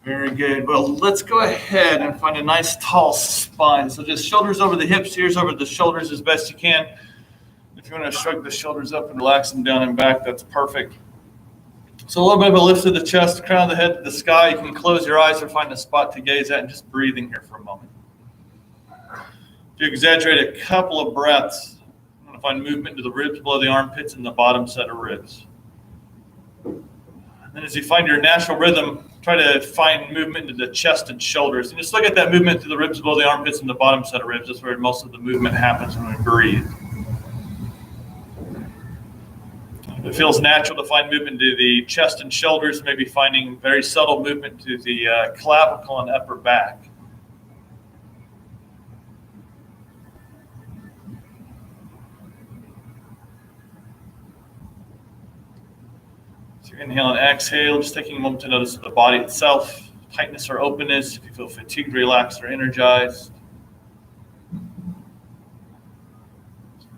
Very good. Well, let's go ahead and find a nice tall spine. So just shoulders over the hips, ears over the shoulders as best you can. If you want to shrug the shoulders up and relax them down and back, that's perfect. So a little bit of a lift of the chest, crown of the head to the sky. You can close your eyes or find a spot to gaze at and just breathing here for a moment. If you exaggerate a couple of breaths, I'm going to find movement to the ribs below the armpits and the bottom set of ribs. And then as you find your natural rhythm, try to find movement into the chest and shoulders. And just look at that movement to the ribs below the armpits and the bottom set of ribs. That's where most of the movement happens when we breathe. If it feels natural to find movement to the chest and shoulders, maybe finding very subtle movement to the clavicle and upper back. So inhale and exhale, just taking a moment to notice the body itself, tightness or openness, if you feel fatigued, relaxed, or energized.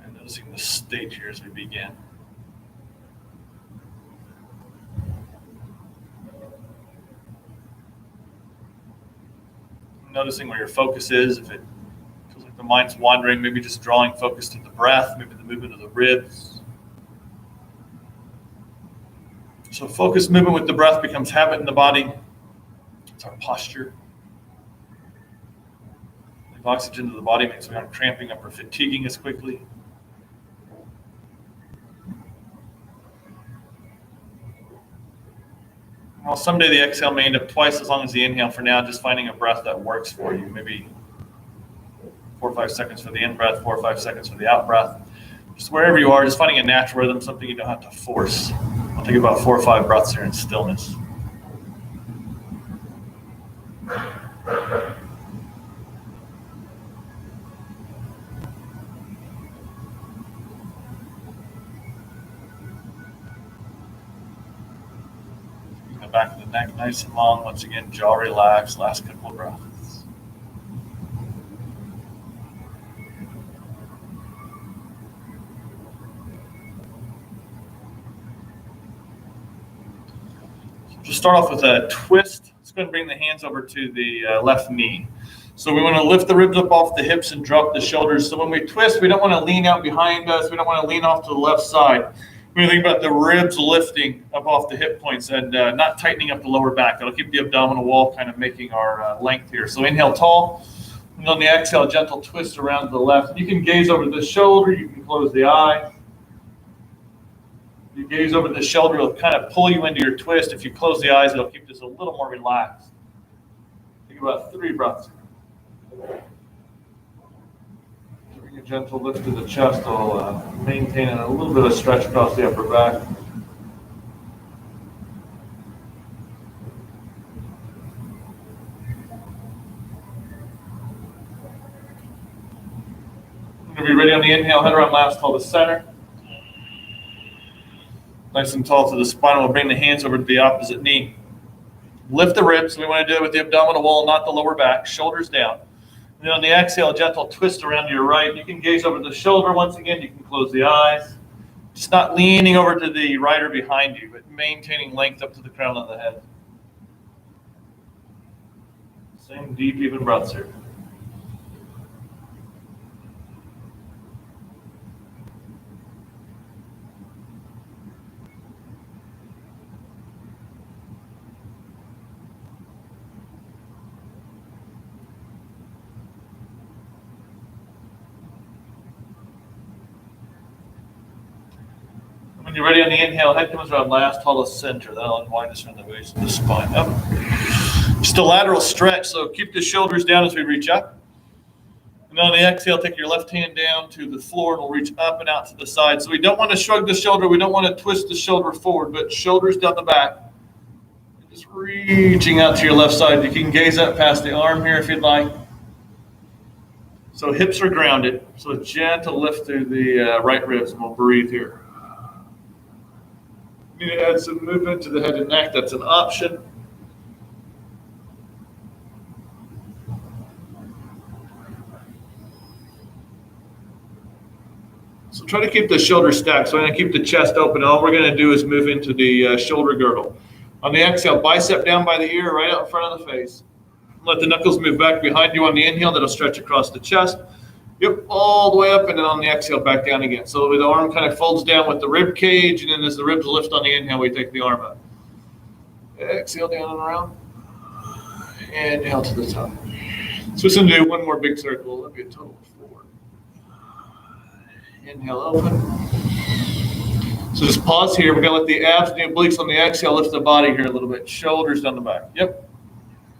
And noticing the state here as we begin. Noticing where your focus is, if it feels like the mind's wandering, maybe just drawing focus to the breath, maybe the movement of the ribs. So focused movement with the breath becomes habit in the body. It's our posture. If oxygen to the body means we aren't cramping up or fatiguing as quickly. Well, someday the exhale may end up twice as long as the inhale. For now, just finding a breath that works for you. Maybe 4 or 5 seconds for the in-breath, 4 or 5 seconds for the out-breath. Just wherever you are, just finding a natural rhythm, something you don't have to force. I'll take about 4 or 5 breaths here in stillness. The back of the neck nice and long. Once again, jaw relaxed. Last couple of breaths. Just start off with a twist. Let's go ahead and bring the hands over to the left knee. So we want to lift the ribs up off the hips and drop the shoulders. So when we twist, we don't want to lean out behind us. We don't want to lean off to the left side. We think about the ribs lifting up off the hip points and not tightening up the lower back. That'll keep the abdominal wall kind of making our length here. So inhale tall, and on the exhale, gentle twist around to the left. You can gaze over the shoulder. You can close the eyes. You gaze over the shoulder, it'll kind of pull you into your twist. If you close the eyes, it'll keep this a little more relaxed. Take about 3 breaths. Bring a gentle lift to the chest while maintaining a little bit of stretch across the upper back. We're going to be ready on the inhale, head around last, tall to center. Nice and tall to the spine. We'll bring the hands over to the opposite knee. Lift the ribs. We want to do it with the abdominal wall, not the lower back. Shoulders down. And then on the exhale, a gentle twist around to your right. You can gaze over the shoulder. Once again, you can close the eyes. Just not leaning over to the right or behind you, but maintaining length up to the crown of the head. Same deep, even breaths here. When you're ready on the inhale, head comes around last, tall to center. That'll unwind us from the base of the spine. Up. Just a lateral stretch, so keep the shoulders down as we reach up. And on the exhale, take your left hand down to the floor, and we'll reach up and out to the side. So we don't want to shrug the shoulder. We don't want to twist the shoulder forward, but shoulders down the back. And just reaching out to your left side. You can gaze up past the arm here if you'd like. So hips are grounded. So a gentle lift through the right ribs, and we'll breathe here. You need to add some movement to the head and neck. That's an option. So try to keep the shoulders stacked. So I'm going to keep the chest open. All we're going to do is move into the shoulder girdle. On the exhale, bicep down by the ear, right out in front of the face. Let the knuckles move back behind you on the inhale. That'll stretch across the chest. Yep, all the way up, and then on the exhale, back down again. So the arm kind of folds down with the rib cage, and then as the ribs lift on the inhale, we take the arm up. Exhale down and around. Inhale to the top. So we're going to do one more big circle. That'll be a total of 4. Inhale, open. So just pause here. We're going to let the abs and the obliques on the exhale lift the body here a little bit. Shoulders down the back. Yep.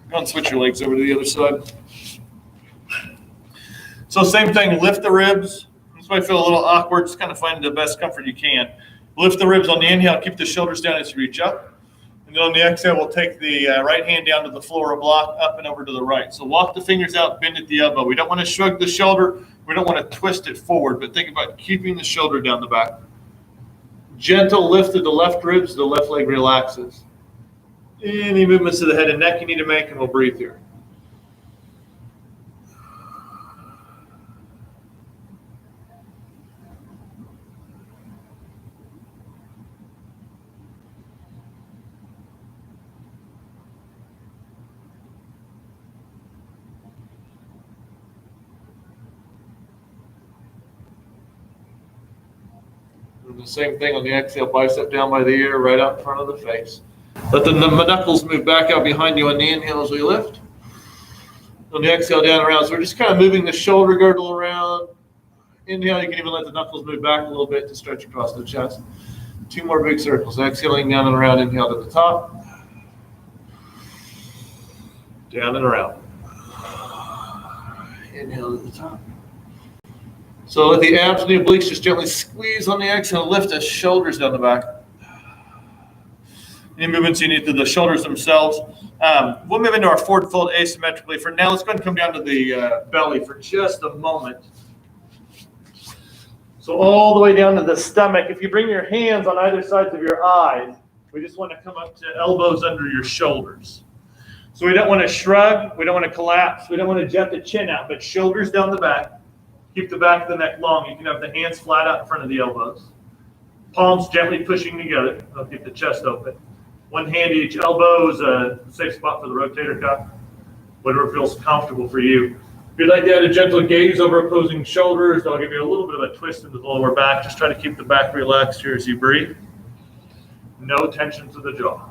Go and switch your legs over to the other side. So same thing, lift the ribs. This might feel a little awkward. Just kind of find the best comfort you can. Lift the ribs on the inhale. Keep the shoulders down as you reach up. And then on the exhale, we'll take the right hand down to the floor or block, up and over to the right. So walk the fingers out, bend at the elbow. We don't want to shrug the shoulder. We don't want to twist it forward, but think about keeping the shoulder down the back. Gentle lift of the left ribs, the left leg relaxes. Any movements to the head and neck you need to make, and we'll breathe here. And the same thing on the exhale, bicep down by the ear, right out in front of the face. Let the knuckles move back out behind you on the inhale as we lift. On the exhale, down around. So we're just kind of moving the shoulder girdle around. Inhale, you can even let the knuckles move back a little bit to stretch across the chest. 2 more big circles. Exhaling down and around. Inhale to the top. Down and around. Inhale to the top. So let the abs and the obliques just gently squeeze on the exhale. Lift the shoulders down the back. Any movements you need to the shoulders themselves. We'll move into our forward fold asymmetrically. For now, let's go ahead and come down to the belly for just a moment. So all the way down to the stomach. If you bring your hands on either sides of your eyes, we just want to come up to elbows under your shoulders. So we don't want to shrug. We don't want to collapse. We don't want to jet the chin out, but shoulders down the back. Keep the back of the neck long. You can have the hands flat out in front of the elbows. Palms gently pushing together. That'll keep the chest open. One hand at each elbow is a safe spot for the rotator cuff. Whatever feels comfortable for you. If you'd like to add a gentle gaze over opposing shoulders, that'll give you a little bit of a twist into the lower back. Just try to keep the back relaxed here as you breathe. No tension to the jaw.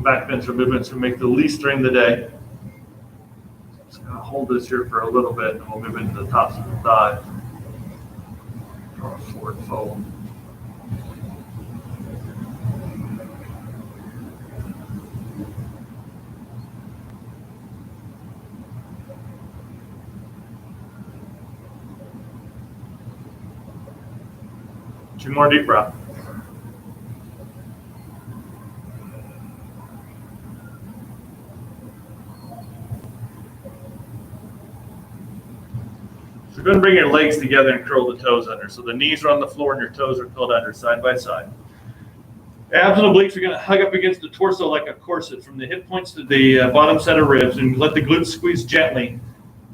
Back bends are movements we make the least during the day. Just going to hold this here for a little bit, and we'll move into the tops of the thighs. Draw a forward fold. Two more deep breaths. So go ahead and bring your legs together and curl the toes under. So the knees are on the floor and your toes are curled under side by side. Abs and obliques are going to hug up against the torso like a corset from the hip points to the bottom set of ribs, and let the glutes squeeze gently.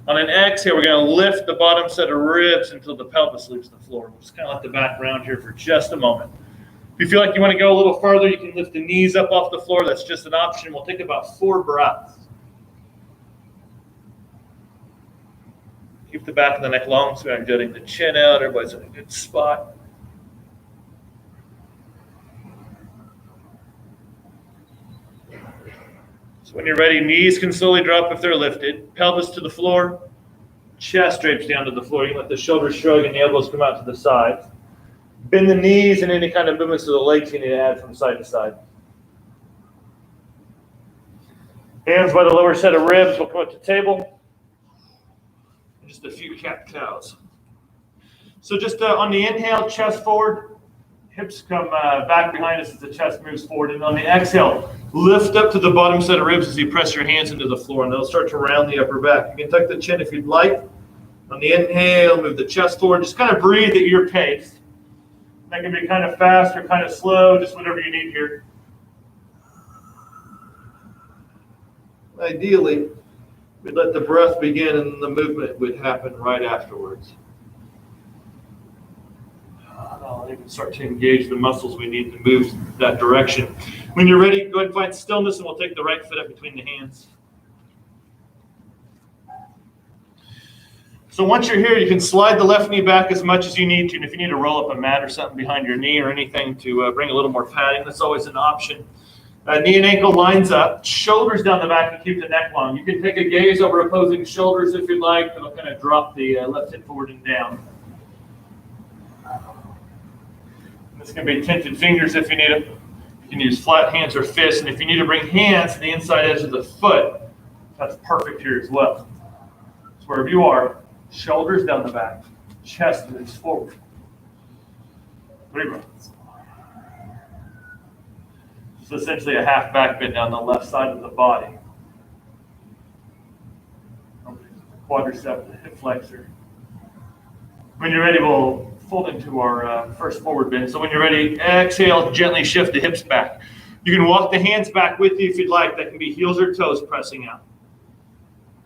On an exhale, we're going to lift the bottom set of ribs until the pelvis leaves the floor. We'll just kind of let the back round here for just a moment. If you feel like you want to go a little farther, you can lift the knees up off the floor. That's just an option. We'll take about 4 breaths. Keep the back of the neck long so I'm jutting the chin out. Everybody's in a good spot. So when you're ready, knees can slowly drop if they're lifted. Pelvis to the floor. Chest drapes down to the floor. You can let the shoulders shrug and the elbows come out to the sides. Bend the knees and any kind of movements of the legs you need to add from side to side. Hands by the lower set of ribs. We'll come up to table. Just a few cat-cows. So just on the inhale, chest forward, hips come back behind us as the chest moves forward. And on the exhale, lift up to the bottom set of ribs as you press your hands into the floor, and they'll start to round the upper back. You can tuck the chin if you'd like. On the inhale, move the chest forward. Just kind of breathe at your pace. That can be kind of fast or kind of slow, just whatever you need here. Ideally, we'd let the breath begin and the movement would happen right afterwards. we can start to engage the muscles we need to move that direction. When you're ready, go ahead and find stillness, and we'll take the right foot up between the hands. So once you're here, you can slide the left knee back as much as you need to. And if you need to roll up a mat or something behind your knee or anything to bring a little more padding, that's always an option. Knee and ankle lines up, shoulders down the back to keep the neck long. You can take a gaze over opposing shoulders if you'd like. It'll kind of drop the left hip forward and down. This can be tinted fingers if you need it. You can use flat hands or fists. And if you need to bring hands to the inside edge of the foot, that's perfect here as well. So wherever you are, shoulders down the back, chest moves forward. 3 breaths. It's essentially a half back bend down the left side of the body. Quadricep, the hip flexor. When you're ready, we'll fold into our first forward bend. So when you're ready, exhale, gently shift the hips back. You can walk the hands back with you if you'd like. That can be heels or toes pressing out.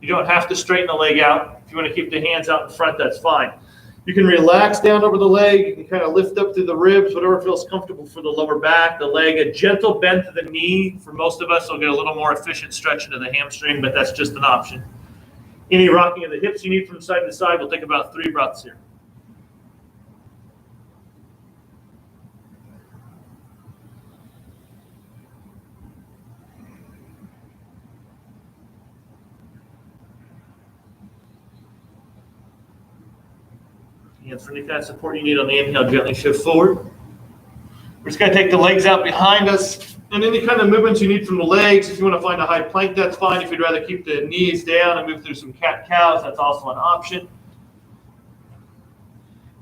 You don't have to straighten the leg out. If you want to keep the hands out in front, that's fine. You can relax down over the leg. You can kind of lift up through the ribs, whatever feels comfortable for the lower back, the leg. A gentle bend to the knee. For most of us, we'll get a little more efficient stretch into the hamstring, but that's just an option. Any rocking of the hips you need from side to side, we'll take about 3 breaths here. Hands for any kind of support you need on the inhale, gently shift forward. We're just going to take the legs out behind us. And any kind of movements you need from the legs, if you want to find a high plank, that's fine. If you'd rather keep the knees down and move through some cat-cows, that's also an option.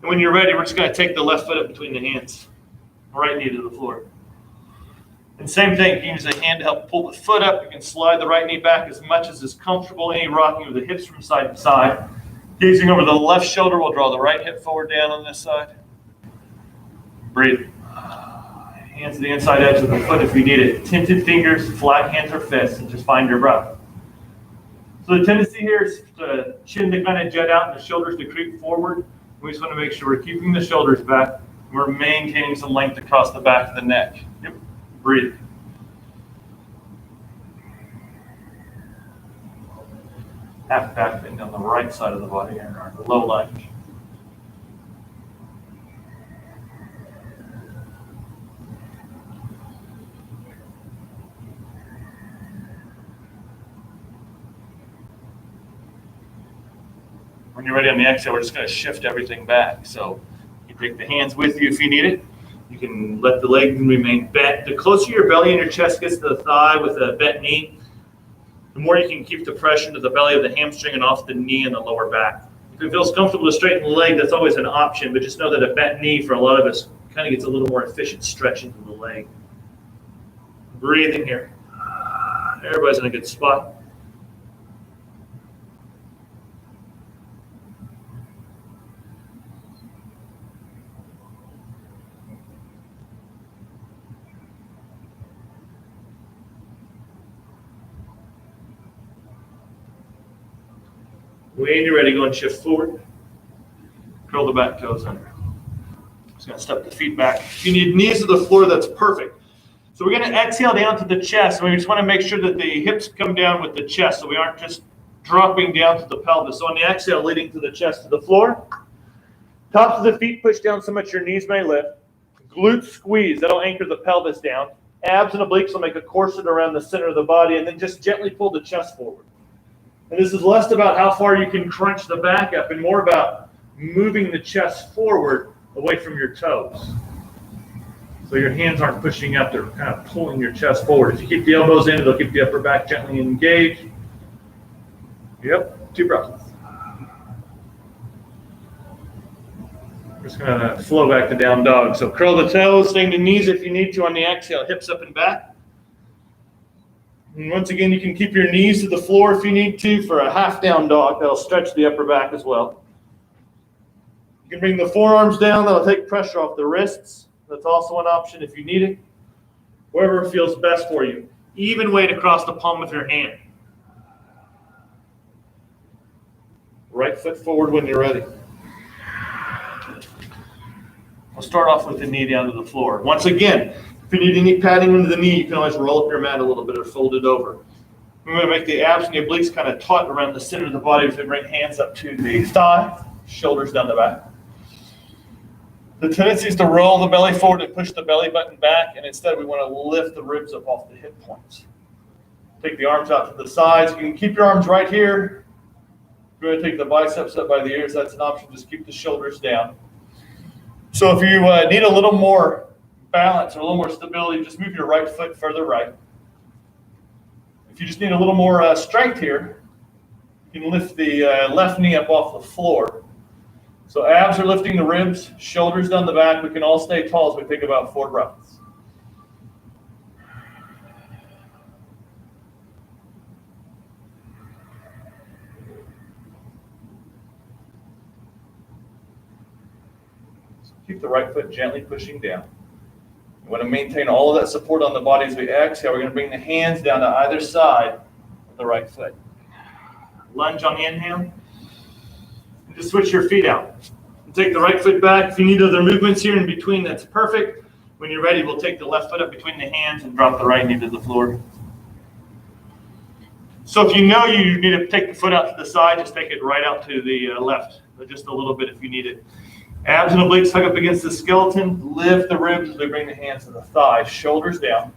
And when you're ready, we're just going to take the left foot up between the hands, right knee to the floor. And same thing, you can use a hand to help pull the foot up. You can slide the right knee back as much as is comfortable. Any rocking of the hips from side to side. Gazing over the left shoulder, we'll draw the right hip forward down on this side. Breathe. Hands to the inside edge of the foot if you need it. Tinted fingers, flat hands or fists, and just find your breath. So the tendency here is the chin to kind of jet out and the shoulders to creep forward. We just want to make sure we're keeping the shoulders back. We're maintaining some length across the back of the neck. Yep. Breathe. Half back bend on the right side of the body here, or low lunge. When you're ready on the exhale, we're just going to shift everything back. So you take the hands with you if you need it. You can let the leg remain bent. The closer your belly and your chest gets to the thigh with a bent knee, the more you can keep the pressure to the belly of the hamstring and off the knee and the lower back. If it feels comfortable to straighten the leg, that's always an option, but just know that a bent knee for a lot of us kind of gets a little more efficient stretch into the leg. Breathing here. Everybody's in a good spot. When you're ready, go and shift forward. Curl the back toes under. Just going to step the feet back. If you need knees to the floor, that's perfect. So we're going to exhale down to the chest. And we just want to make sure that the hips come down with the chest so we aren't just dropping down to the pelvis. So on the exhale, leading to the chest to the floor. Tops of the feet push down so much your knees may lift. Glutes squeeze. That'll anchor the pelvis down. Abs and obliques will make a corset around the center of the body. And then just gently pull the chest forward. And this is less about how far you can crunch the back up and more about moving the chest forward away from your toes. So your hands aren't pushing up, they're kind of pulling your chest forward. If you keep the elbows in, it'll keep the upper back gently engaged. Yep, 2 breaths. Just going to flow back to down dog. So curl the toes, swing the knees if you need to on the exhale, hips up and back. And once again, you can keep your knees to the floor if you need to for a half down dog. That'll stretch the upper back as well. You can bring the forearms down. That'll take pressure off the wrists. That's also an option if you need it. Wherever feels best for you. Even weight across the palm of your hand. Right foot forward when you're ready. We'll start off with the knee down to the floor. Once again, if you need any padding under the knee, you can always roll up your mat a little bit or fold it over. We're going to make the abs and the obliques kind of taut around the center of the body as we bring hands up to the thigh, shoulders down the back. The tendency is to roll the belly forward and push the belly button back, and instead we want to lift the ribs up off the hip points. Take the arms out to the sides. You can keep your arms right here. We're going to take the biceps up by the ears. That's an option. Just keep the shoulders down. So if you need a little more balance or a little more stability, just move your right foot further right. If you just need a little more strength here, you can lift the left knee up off the floor. So abs are lifting the ribs, shoulders down the back. We can all stay tall as we take about 4 breaths. Keep the right foot gently pushing down. You want to maintain all of that support on the body as we exhale. We're going to bring the hands down to either side of the right foot. Lunge on the inhale. And just switch your feet out. And take the right foot back. If you need other movements here in between, that's perfect. When you're ready, we'll take the left foot up between the hands and drop the right knee to the floor. So if you know you need to take the foot out to the side, just take it right out to the left, just a little bit if you need it. Abs and obliques hug up against the skeleton. Lift the ribs as we bring the hands to the thighs. Shoulders down.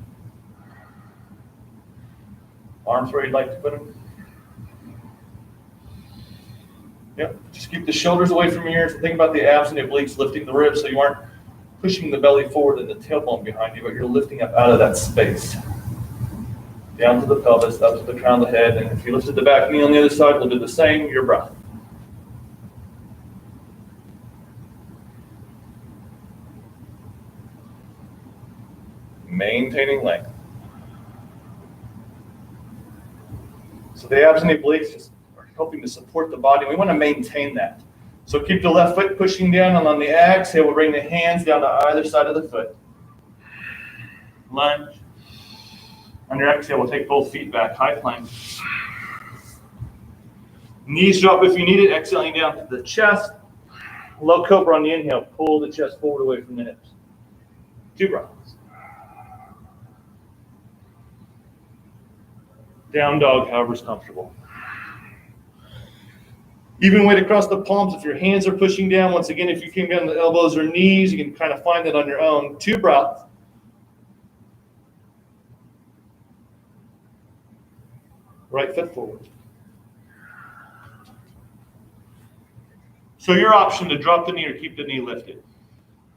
Arms where you'd like to put them. Yep. Just keep the shoulders away from your ears. Think about the abs and the obliques lifting the ribs so you aren't pushing the belly forward and the tailbone behind you, but you're lifting up out of that space. Down to the pelvis, up to the crown of the head. And if you lifted the back knee on the other side, we'll do the same. Your breath. Maintaining length. So the abs and the obliques just are helping to support the body. We want to maintain that. So keep the left foot pushing down, and on the exhale, we'll bring the hands down to either side of the foot. Lunge. On your exhale, we'll take both feet back, high plank. Knees drop if you need it, exhaling down to the chest. Low cobra on the inhale, pull the chest forward away from the hips. 2 breaths. Down dog, however's comfortable. Even weight across the palms if your hands are pushing down. Once again, if you came down to the elbows or knees, you can kind of find that on your own. 2 breaths. Right foot forward. So your option to drop the knee or keep the knee lifted.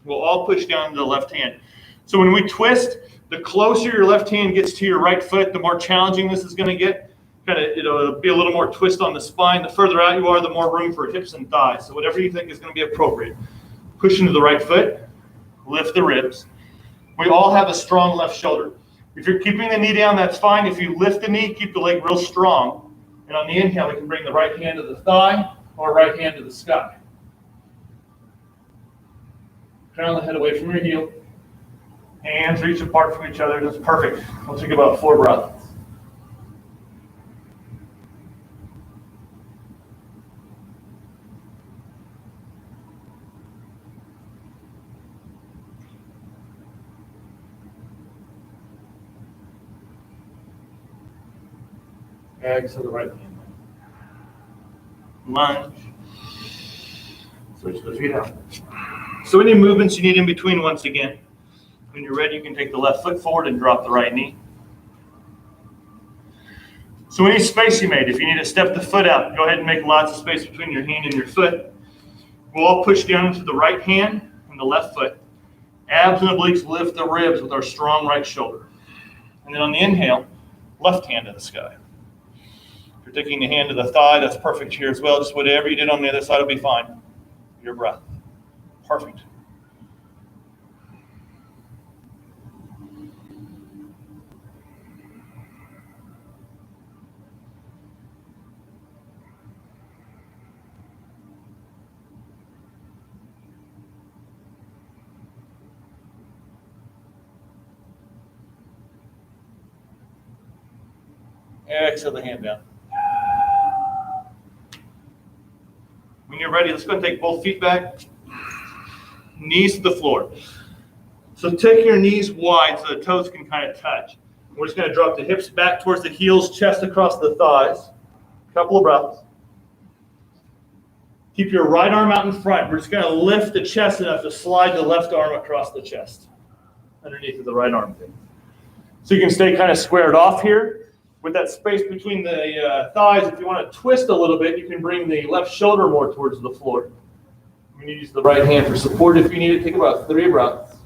We'll all push down to the left hand. So when we twist, the closer your left hand gets to your right foot, the more challenging this is going to get. It'll be a little more twist on the spine. The further out you are, the more room for hips and thighs. So whatever you think is going to be appropriate. Push into the right foot, lift the ribs. We all have a strong left shoulder. If you're keeping the knee down, that's fine. If you lift the knee, keep the leg real strong. And on the inhale, we can bring the right hand to the thigh or right hand to the sky. Crown the head away from your heel. Hands reach apart from each other. That's perfect. We'll take about 4 breaths. Exhale the right hand. Lunge. Switch the feet out. So any movements you need in between, once again. When you're ready, you can take the left foot forward and drop the right knee. So any space you made, if you need to step the foot out, go ahead and make lots of space between your hand and your foot. We'll all push down into the right hand and the left foot. Abs and obliques lift the ribs with our strong right shoulder. And then on the inhale, left hand to the sky. If you're taking the hand to the thigh, that's perfect here as well. Just whatever you did on the other side will be fine. Your breath. Perfect. Exhale the hand down. When you're ready, let's go and take both feet back. knees to the floor. So take your knees wide so the toes can kind of touch. We're just going to drop the hips back towards the heels, chest across the thighs. Couple of breaths. Keep your right arm out in front. We're just going to lift the chest enough to slide the left arm across the chest underneath of the right armpit. So you can stay kind of squared off here. With that space between the thighs, if you want to twist a little bit, you can bring the left shoulder more towards the floor. You need to use the right hand for support if you need it. Take about 3 breaths.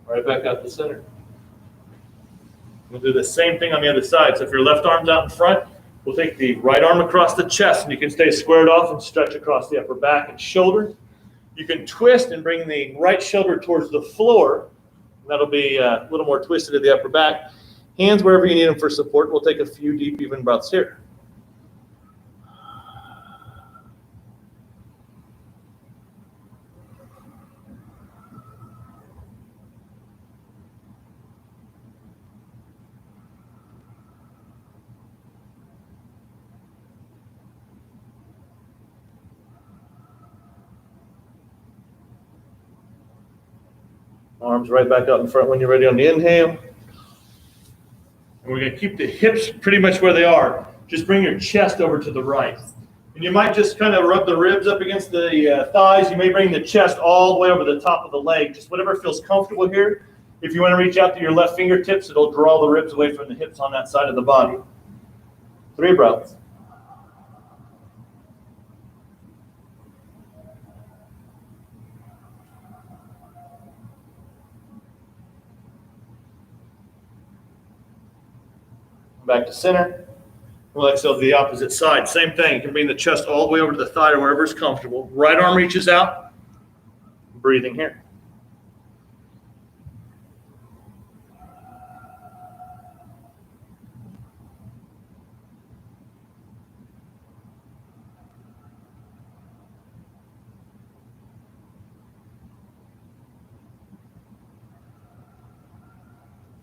Right back out the center. We'll do the same thing on the other side. So if your left arm's out in front, we'll take the right arm across the chest, and you can stay squared off and stretch across the upper back and shoulders. You can twist and bring the right shoulder towards the floor. That'll be a little more twisted to the upper back. Hands wherever you need them for support. We'll take a few deep, even breaths here. Arms right back out in front when you're ready on the inhale. And we're going to keep the hips pretty much where they are. Just bring your chest over to the right. And you might just kind of rub the ribs up against the thighs. You may bring the chest all the way over the top of the leg. Just whatever feels comfortable here. If you want to reach out to your left fingertips, it'll draw the ribs away from the hips on that side of the body. 3 breaths. Back to center. We'll exhale to the opposite side. Same thing. You can bring the chest all the way over to the thigh or wherever is comfortable. Right arm reaches out. Breathing here.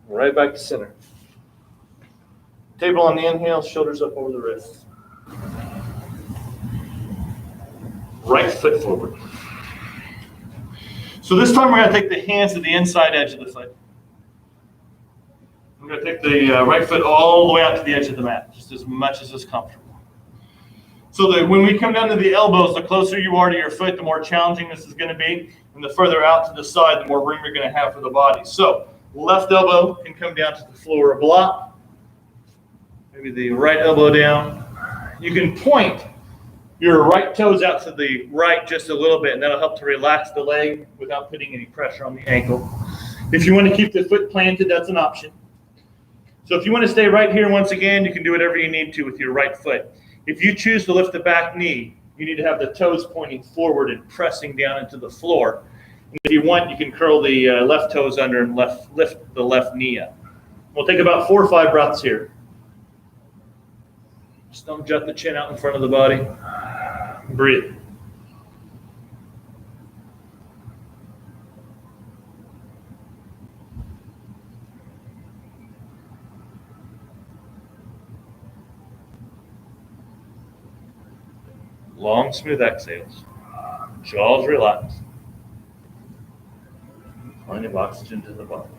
Right back to center. Table on the inhale, shoulders up over the wrists. Right foot forward. So this time we're going to take the hands to the inside edge of the foot. We're going to take the right foot all the way out to the edge of the mat, just as much as is comfortable. So that when we come down to the elbows, the closer you are to your foot, the more challenging this is going to be. And the further out to the side, the more room you're going to have for the body. So left elbow can come down to the floor a block. Maybe the right elbow down. You can point your right toes out to the right just a little bit, and that'll help to relax the leg without putting any pressure on the ankle. If you want to keep the foot planted, that's an option. So if you want to stay right here, once again, you can do whatever you need to with your right foot. If you choose to lift the back knee, you need to have the toes pointing forward and pressing down into the floor. And if you want, you can curl the left toes under and lift the left knee up. We'll take about 4 or 5 breaths here. Just don't jut the chin out in front of the body. Breathe. Long, smooth exhales. Jaws relaxed. Plenty of oxygen to the body.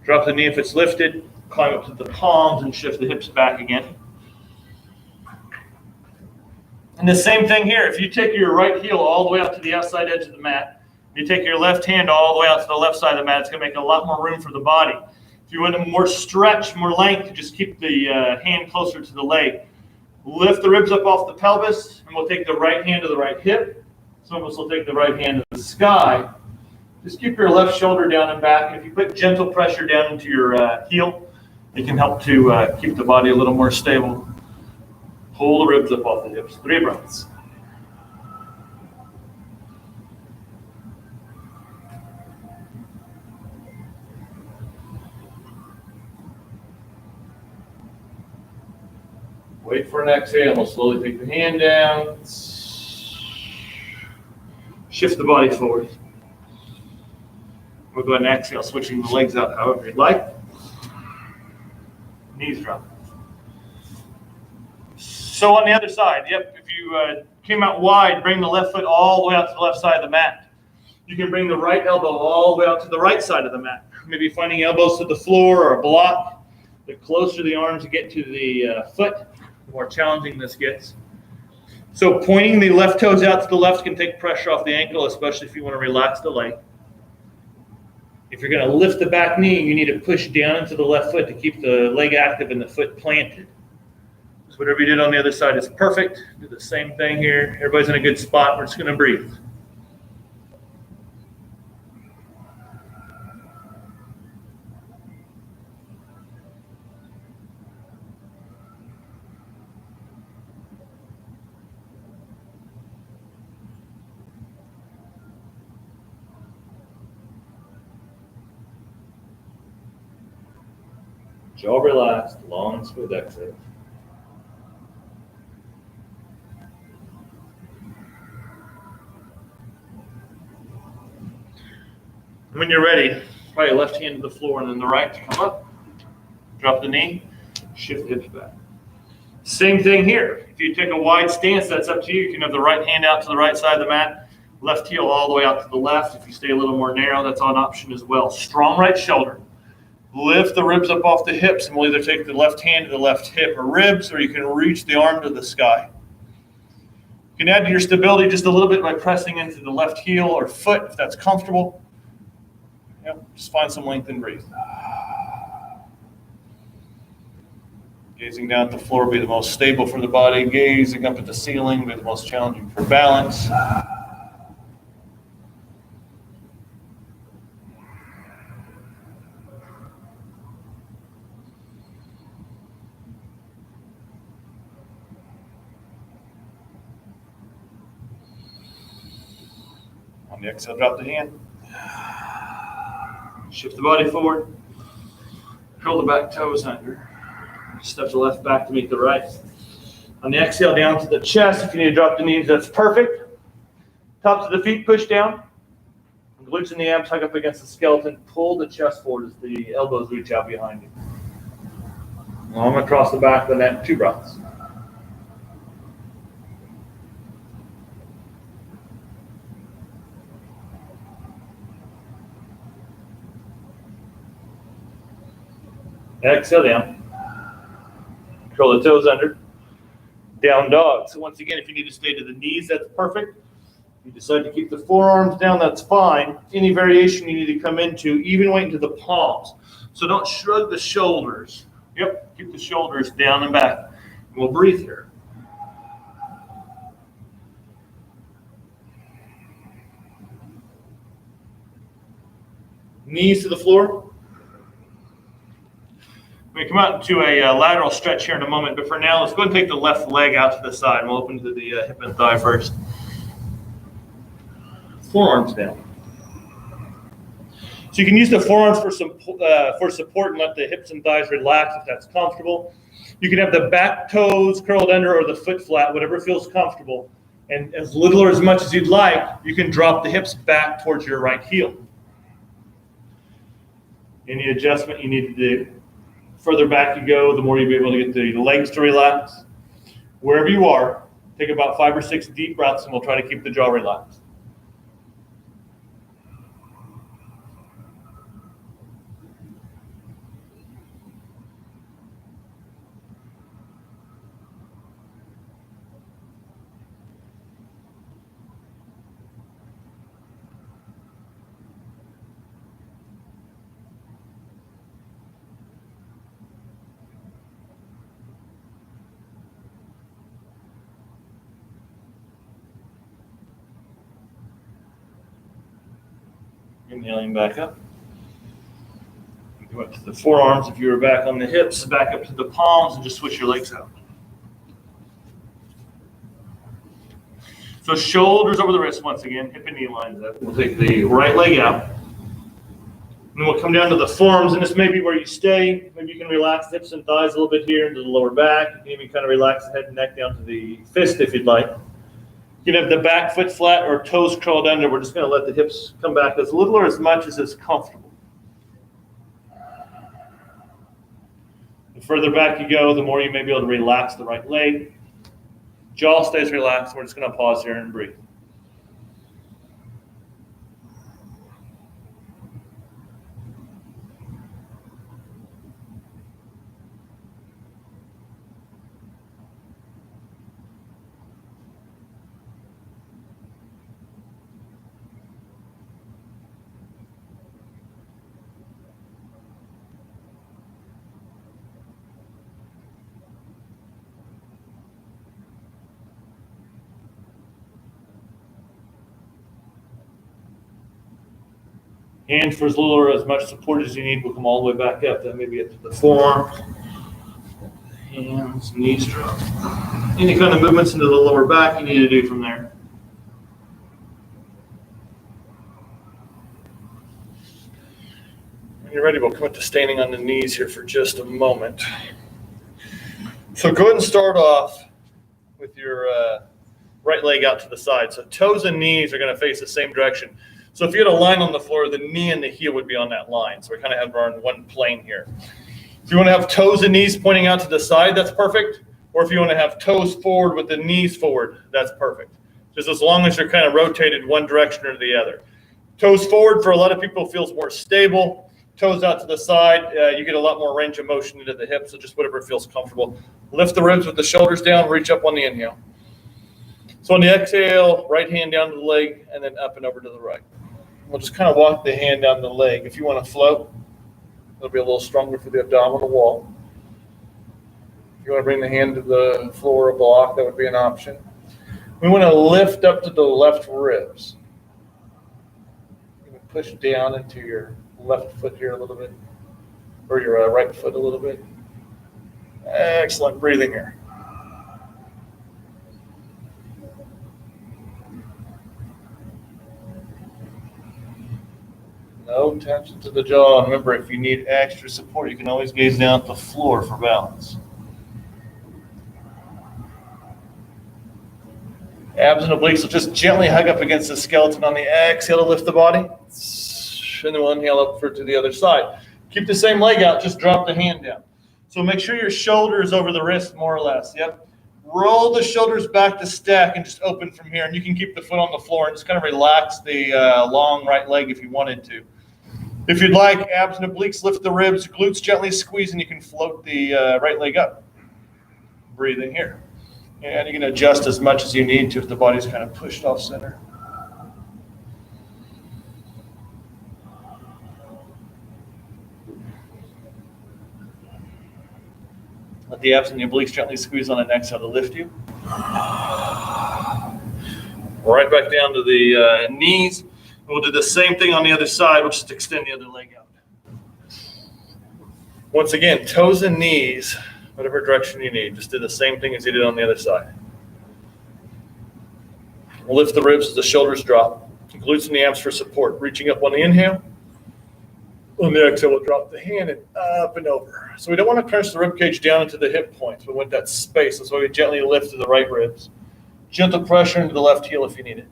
Drop the knee if it's lifted, climb up to the palms and shift the hips back again. And the same thing here. If you take your right heel all the way out to the outside edge of the mat, you take your left hand all the way out to the left side of the mat, it's going to make a lot more room for the body. If you want more stretch, more length, just keep the hand closer to the leg. Lift the ribs up off the pelvis, and we'll take the right hand to the right hip. Some of us will take the right hand to the sky. Just keep your left shoulder down and back. And if you put gentle pressure down into your heel, it can help to keep the body a little more stable. Pull the ribs up off the hips. 3 breaths. Wait for an exhale. We'll slowly take the hand down. Shift the body forward. We'll go ahead and exhale, switching the legs out however you'd like. Knees drop. So on the other side, yep, if you came out wide, bring the left foot all the way out to the left side of the mat. You can bring the right elbow all the way out to the right side of the mat. Maybe finding elbows to the floor or a block. The closer the arms get to the foot, the more challenging this gets. So pointing the left toes out to the left can take pressure off the ankle, especially if you want to relax the leg. If you're going to lift the back knee, you need to push down into the left foot to keep the leg active and the foot planted. So whatever you did on the other side is perfect. Do the same thing here. Everybody's in a good spot. We're just going to breathe. Jaw relaxed, long, smooth exhale. When you're ready, probably left hand to the floor and then the right to come up. Drop the knee, shift the hips back. Same thing here. If you take a wide stance, that's up to you. You can have the right hand out to the right side of the mat, left heel all the way out to the left. If you stay a little more narrow, that's an option as well. Strong right shoulder. Lift the ribs up off the hips, and we'll either take the left hand to the left hip or ribs, or you can reach the arm to the sky. You can add to your stability just a little bit by pressing into the left heel or foot if that's comfortable. Yep, just find some length and breathe. Gazing down at the floor will be the most stable for the body. Gazing up at the ceiling will be the most challenging for balance. On the exhale, drop the hand. Shift the body forward. Curl the back toes under. Step the left back to meet the right. On the exhale, down to the chest. If you need to drop the knees, that's perfect. Tops of the feet push down. Glutes and the abs hug up against the skeleton. Pull the chest forward as the elbows reach out behind you. Long across the back of the neck, 2 breaths. Exhale down. Curl the toes under. Down dog. So once again, if you need to stay to the knees, that's perfect. If you decide to keep the forearms down, that's fine. Any variation you need to come into, even wait into the palms. So don't shrug the shoulders. Yep, keep the shoulders down and back. And we'll breathe here. Knees to the floor. We come out into a lateral stretch here in a moment, but for now, let's go ahead and take the left leg out to the side. We'll open to the hip and thigh first. Forearms down. So you can use the forearms for support and let the hips and thighs relax if that's comfortable. You can have the back toes curled under or the foot flat, whatever feels comfortable. And as little or as much as you'd like, you can drop the hips back towards your right heel. Any adjustment you need to do. Further back you go, the more you'll be able to get the legs to relax. Wherever you are, take about 5 or 6 deep breaths, and we'll try to keep the jaw relaxed. Inhaling back up. Go up to the forearms if you were back on the hips, back up to the palms, and just switch your legs out. So shoulders over the wrists once again, hip and knee lines up. We'll take the right leg out. And then we'll come down to the forearms, and this may be where you stay. Maybe you can relax the hips and thighs a little bit here into the lower back. You can even kind of relax the head and neck down to the fist if you'd like. You can have the back foot flat or toes curled under. We're just going to let the hips come back as little or as much as is comfortable. The further back you go, the more you may be able to relax the right leg. Jaw stays relaxed. We're just going to pause here and breathe. Hands for as little or as much support as you need will come all the way back up. Then maybe up to the forearms, hands, knees drop. Any kind of movements into the lower back you need to do from there. When you're ready, we'll come up to standing on the knees here for just a moment. So go ahead and start off with your right leg out to the side. So toes and knees are going to face the same direction. So if you had a line on the floor, the knee and the heel would be on that line. So we kind of have our one plane here. If you want to have toes and knees pointing out to the side, that's perfect. Or if you want to have toes forward with the knees forward, that's perfect. Just as long as you're kind of rotated one direction or the other. Toes forward for a lot of people feels more stable. Toes out to the side, you get a lot more range of motion into the hips, so just whatever feels comfortable. Lift the ribs with the shoulders down, reach up on the inhale. So on the exhale, right hand down to the leg, and then up and over to the right. We'll just kind of walk the hand down the leg. If you want to float, it'll be a little stronger for the abdominal wall. If you want to bring the hand to the floor or block, that would be an option. We want to lift up to the left ribs. You can push down into your left foot here a little bit, or your right foot a little bit. Excellent breathing here. No tension to the jaw. Remember, if you need extra support, you can always gaze down at the floor for balance. Abs and obliques will just gently hug up against the skeleton on the exhale to lift the body. And then we'll inhale up to the other side. Keep the same leg out, just drop the hand down. So make sure your shoulder is over the wrist more or less. Yep. Roll the shoulders back to stack and just open from here. And you can keep the foot on the floor and just kind of relax the long right leg if you wanted to. If you'd like, abs and obliques, lift the ribs, glutes gently squeeze, and you can float the right leg up. Breathe in here. And you can adjust as much as you need to if the body's kind of pushed off center. Let the abs and the obliques gently squeeze on an exhale to lift you. Right back down to the knees. We'll do the same thing on the other side. We'll just extend the other leg out. Once again, toes and knees, whatever direction you need. Just do the same thing as you did on the other side. We'll lift the ribs as the shoulders drop. Glutes and the abs for support. Reaching up on the inhale. On the exhale, we'll drop the hand and up and over. So we don't want to crunch the rib cage down into the hip points. We want that space. That's why we gently lift to the right ribs. Gentle pressure into the left heel if you need it.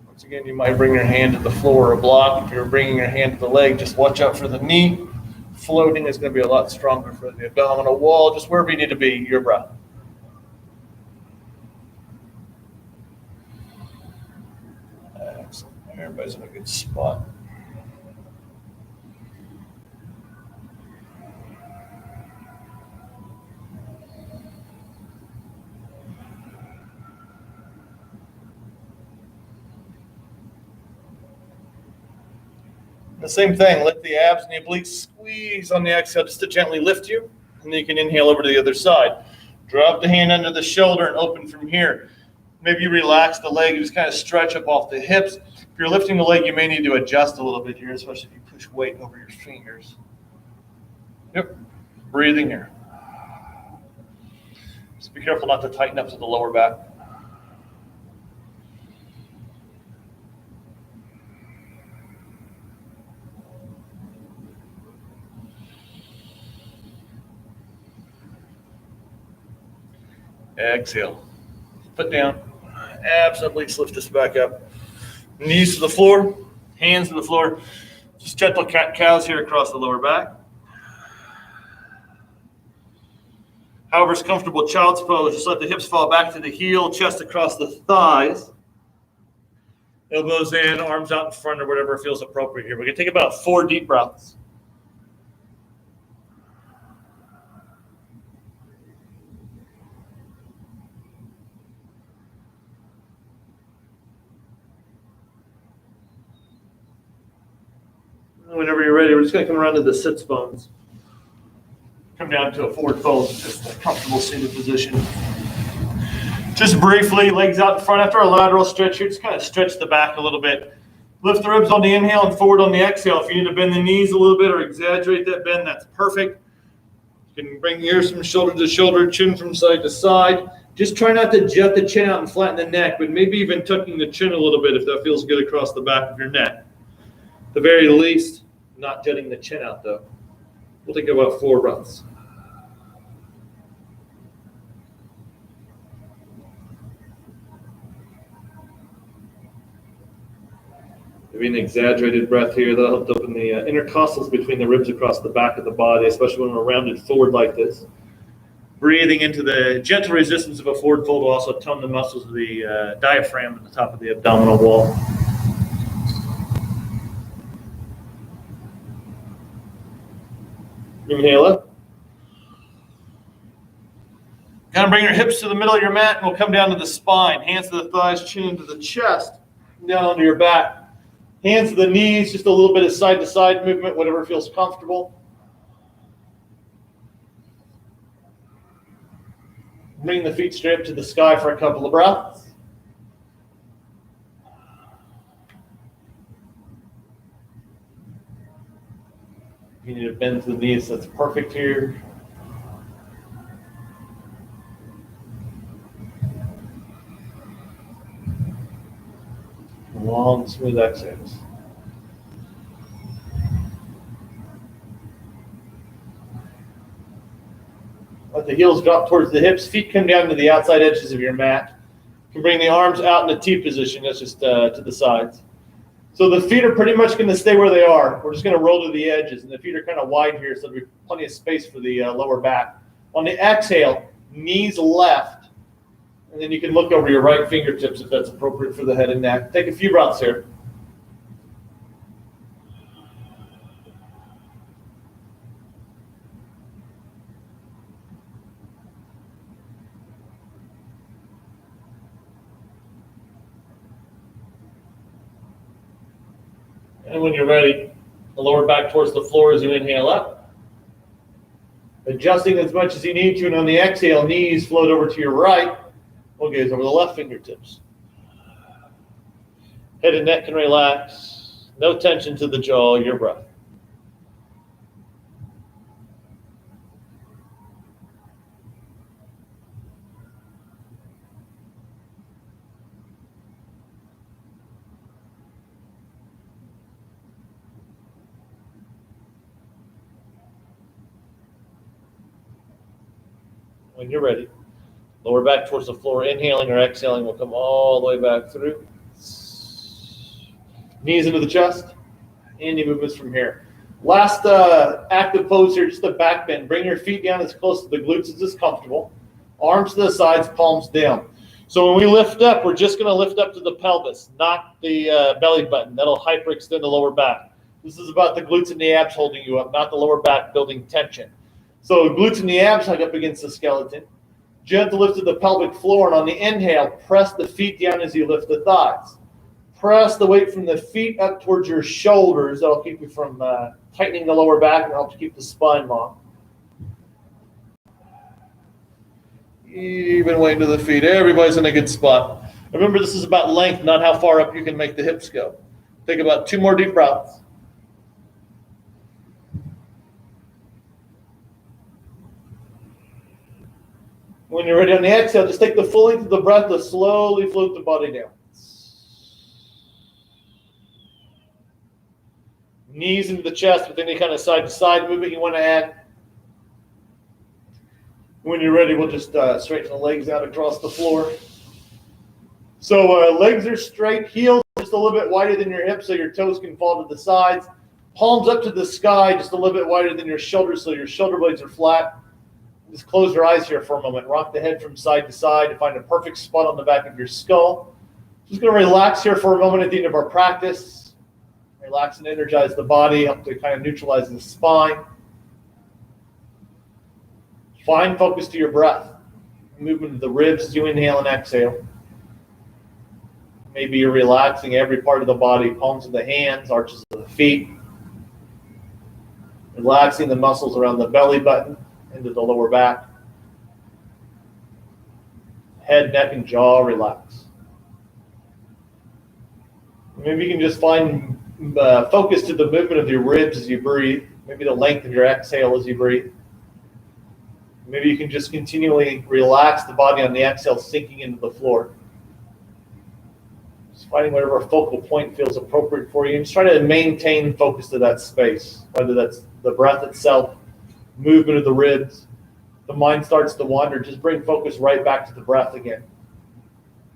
Once again, you might bring your hand to the floor or block. If you're bringing your hand to the leg, just watch out for the knee. Floating is going to be a lot stronger for the abdominal wall. Just wherever you need to be, your breath. Excellent. Everybody's in a good spot. The same thing, let the abs and the obliques squeeze on the exhale just to gently lift you, and then you can inhale over to the other side. Drop the hand under the shoulder and open from here. Maybe you relax the leg, you just kind of stretch up off the hips. If you're lifting the leg, you may need to adjust a little bit here, especially if you push weight over your fingers. Yep, breathing here. Just be careful not to tighten up to the lower back. Exhale. Put down. Abs up, legs, lift this back up. Knees to the floor, hands to the floor. Just gentle cat-cows here across the lower back. However it's comfortable, child's pose. Just let the hips fall back to the heel, chest across the thighs. Elbows in, arms out in front, or whatever feels appropriate here. We're going to take about 4 deep breaths. Whenever you're ready, we're just going to come around to the sits bones. Come down to a forward fold, just a comfortable seated position. Just briefly, legs out in front after a lateral stretch here. Just kind of stretch the back a little bit. Lift the ribs on the inhale and forward on the exhale. If you need to bend the knees a little bit or exaggerate that bend, that's perfect. You can bring ears from shoulder to shoulder, chin from side to side. Just try not to jut the chin out and flatten the neck, but maybe even tucking the chin a little bit if that feels good across the back of your neck. At the very least, not jutting the chin out though. We'll take about 4 breaths. Maybe an exaggerated breath here. That'll help open the intercostals between the ribs across the back of the body, especially when we're rounded forward like this. Breathing into the gentle resistance of a forward fold will also tone the muscles of the diaphragm at the top of the abdominal wall. Inhale up. Kind of bring your hips to the middle of your mat, and we'll come down to the spine. Hands to the thighs, chin into the chest, down onto your back. Hands to the knees, just a little bit of side-to-side movement, whatever feels comfortable. Bring the feet straight up to the sky for a couple of breaths. You need to bend to the knees, that's perfect here. Long, smooth exhales. Let the heels drop towards the hips. Feet come down to the outside edges of your mat. You can bring the arms out in a T position. That's just to the sides. So the feet are pretty much going to stay where they are. We're just going to roll to the edges, and the feet are kind of wide here, so there'll be plenty of space for the lower back. On the exhale, knees left. And then you can look over your right fingertips if that's appropriate for the head and neck. Take a few breaths here. And when you're ready, the lower back towards the floor as you inhale up. Adjusting as much as you need to, and on the exhale, knees float over to your right. We'll gaze over the left fingertips. Head and neck can relax. No tension to the jaw, your breath. When you're ready, lower back towards the floor. Inhaling or exhaling will come all the way back through. Knees into the chest. Any movements from here. Last active pose here, just a back bend. Bring your feet down as close to the glutes as is comfortable. Arms to the sides, palms down. So when we lift up, we're just going to lift up to the pelvis, not the belly button. That'll hyperextend the lower back. This is about the glutes and the abs holding you up, not the lower back building tension. So glutes and the abs hug up against the skeleton. Gentle lift to the pelvic floor, and on the inhale, press the feet down as you lift the thighs. Press the weight from the feet up towards your shoulders. That'll keep you from tightening the lower back and help keep the spine long. Even weight to the feet. Everybody's in a good spot. Remember, this is about length, not how far up you can make the hips go. Take about 2 more deep breaths. When you're ready on the exhale, just take the full length of the breath to slowly float the body down. Knees into the chest with any kind of side-to-side movement you want to add. When you're ready, we'll just straighten the legs out across the floor. So legs are straight, heels just a little bit wider than your hips so your toes can fall to the sides. Palms up to the sky, just a little bit wider than your shoulders so your shoulder blades are flat. Just close your eyes here for a moment. Rock the head from side to side to find a perfect spot on the back of your skull. Just going to relax here for a moment at the end of our practice. Relax and energize the body, help to kind of neutralize the spine. Find focus to your breath. Movement of the ribs as you inhale and exhale. Maybe you're relaxing every part of the body, palms of the hands, arches of the feet. Relaxing the muscles around the belly button, into the lower back. Head, neck, and jaw relax. Maybe you can just find focus to the movement of your ribs as you breathe. Maybe the length of your exhale as you breathe. Maybe you can just continually relax the body on the exhale, sinking into the floor. Just finding whatever focal point feels appropriate for you. And just try to maintain focus to that space, whether that's the breath itself, movement of the ribs. The mind starts to wander, just bring focus right back to the breath again.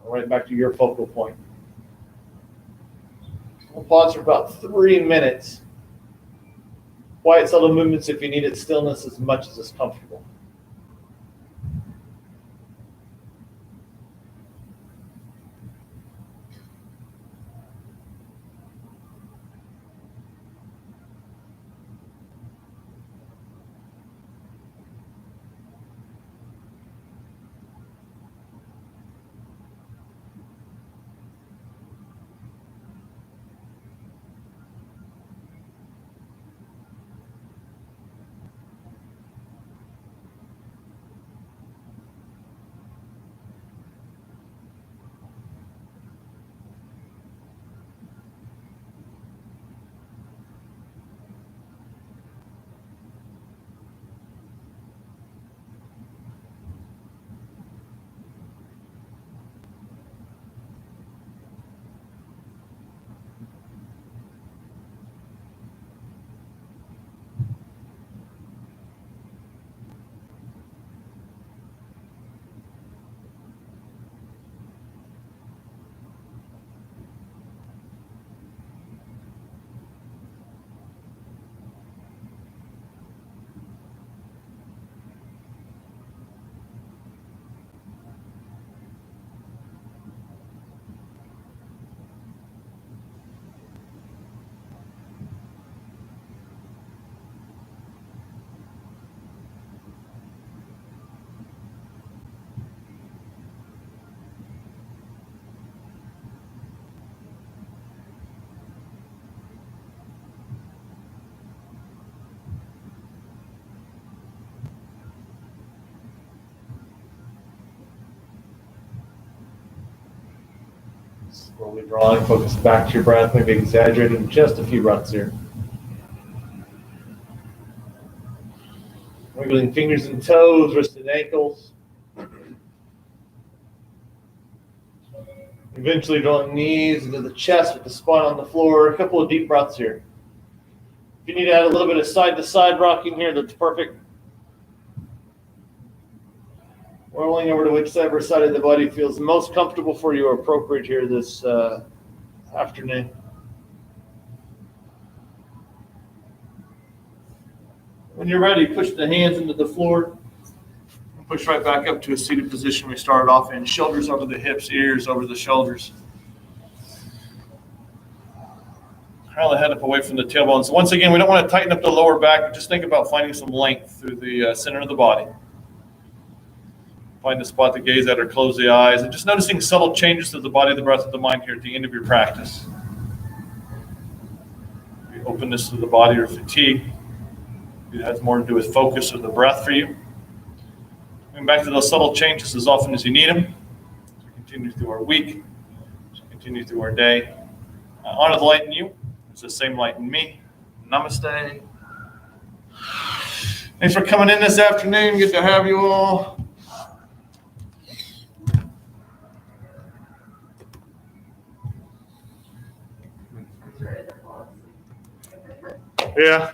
Right back to your focal point. We'll pause for about 3 minutes. Quiet, subtle movements if you need it. Stillness as much as is comfortable. Slowly drawing focus back to your breath, maybe exaggerating just a few breaths here. Wiggling fingers and toes, wrists and ankles. Eventually drawing knees into the chest with the spine on the floor. A couple of deep breaths here. If you need to add a little bit of side-to-side rocking here, that's perfect. Rolling over to whichever side of the body feels most comfortable for you or appropriate here this afternoon. When you're ready, push the hands into the floor. Push right back up to a seated position we started off in. Shoulders over the hips, ears over the shoulders. Curl the head up away from the tailbone. So once again, we don't want to tighten up the lower back. Just think about finding some length through the center of the body. Find the spot to gaze at or close the eyes. And just noticing subtle changes to the body, the breath, of the mind here at the end of your practice. Maybe openness to the body or fatigue. It has more to do with focus or the breath for you. Coming back to those subtle changes as often as you need them. As we continue through our week, as we continue through our day. Honor the light in you. It's the same light in me. Namaste. Thanks for coming in this afternoon. Good to have you all. Yeah.